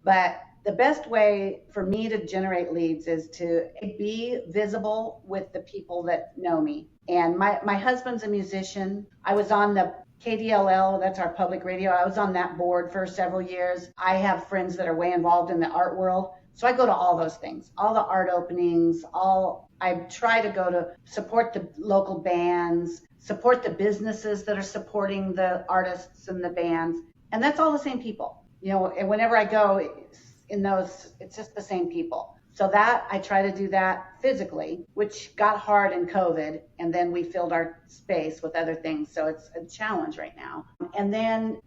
But the best way for me to generate leads is to be visible with the people that know me. And my husband's a musician. I was on the KDLL, that's our public radio. I was on that board for several years. I have friends that are way involved in the art world. So I go to all those things, all the art openings, I try to go to support the local bands, support the businesses that are supporting the artists and the bands. And that's all the same people. And whenever I go in those, it's just the same people. So that I try to do that physically, which got hard in COVID. And then we filled our space with other things. So it's a challenge right now. And then,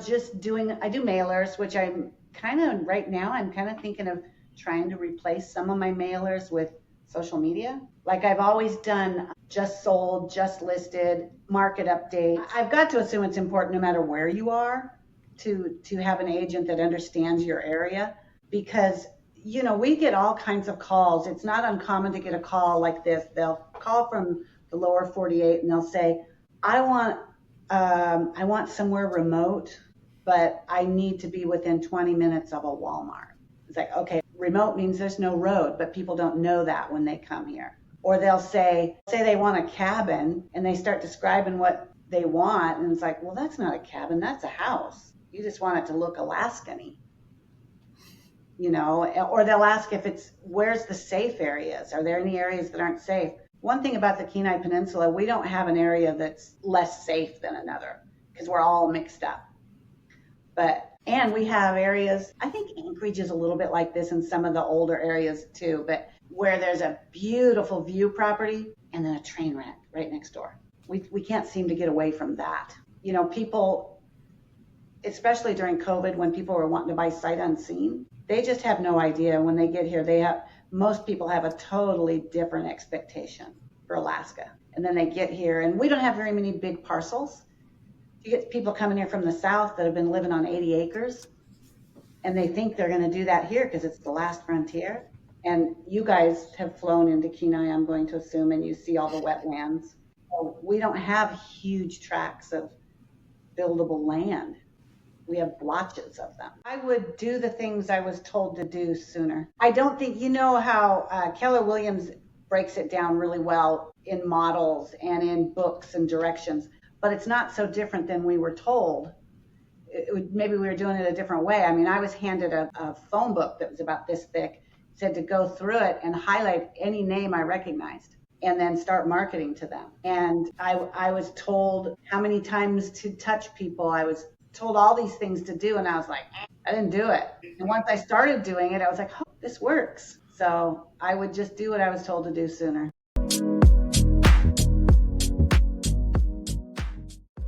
just I do mailers, which I'm kind of thinking of trying to replace some of my mailers with social media. Like I've always done just sold, just listed, market update. I've got to assume it's important no matter where you are to have an agent that understands your area, because we get all kinds of calls. It's not uncommon to get a call like this. They'll call from the lower 48 and they'll say, I want somewhere remote, but I need to be within 20 minutes of a Walmart. It's like, okay, remote means there's no road, but people don't know that when they come here. Or they'll say they want a cabin and they start describing what they want. And it's like, well, that's not a cabin, that's a house. You just want it to look Alaskan-y. Or they'll ask where's the safe areas? Are there any areas that aren't safe? One thing about the Kenai Peninsula, we don't have an area that's less safe than another because we're all mixed up. And we have areas, I think Anchorage is a little bit like this in some of the older areas too, but where there's a beautiful view property and then a train wreck right next door. We can't seem to get away from that. People, especially during COVID when people were wanting to buy sight unseen, they just have no idea when they get here. Most people have a totally different expectation for Alaska. And then they get here and we don't have very many big parcels. You get people coming here from the south that have been living on 80 acres and they think they're going to do that here because it's the last frontier. And you guys have flown into Kenai, I'm going to assume, and you see all the wetlands. So we don't have huge tracts of buildable land. We have blotches of them. I would do the things I was told to do sooner. I don't think, how Keller Williams breaks it down really well in models and in books and directions, but it's not so different than we were told. Maybe we were doing it a different way. I mean, I was handed a phone book that was about this thick, said to go through it and highlight any name I recognized and then start marketing to them. And I was told how many times to touch people. I was told all these things to do, and I was like, I didn't do it. And once I started doing it, I was like, oh, this works. So I would just do what I was told to do sooner.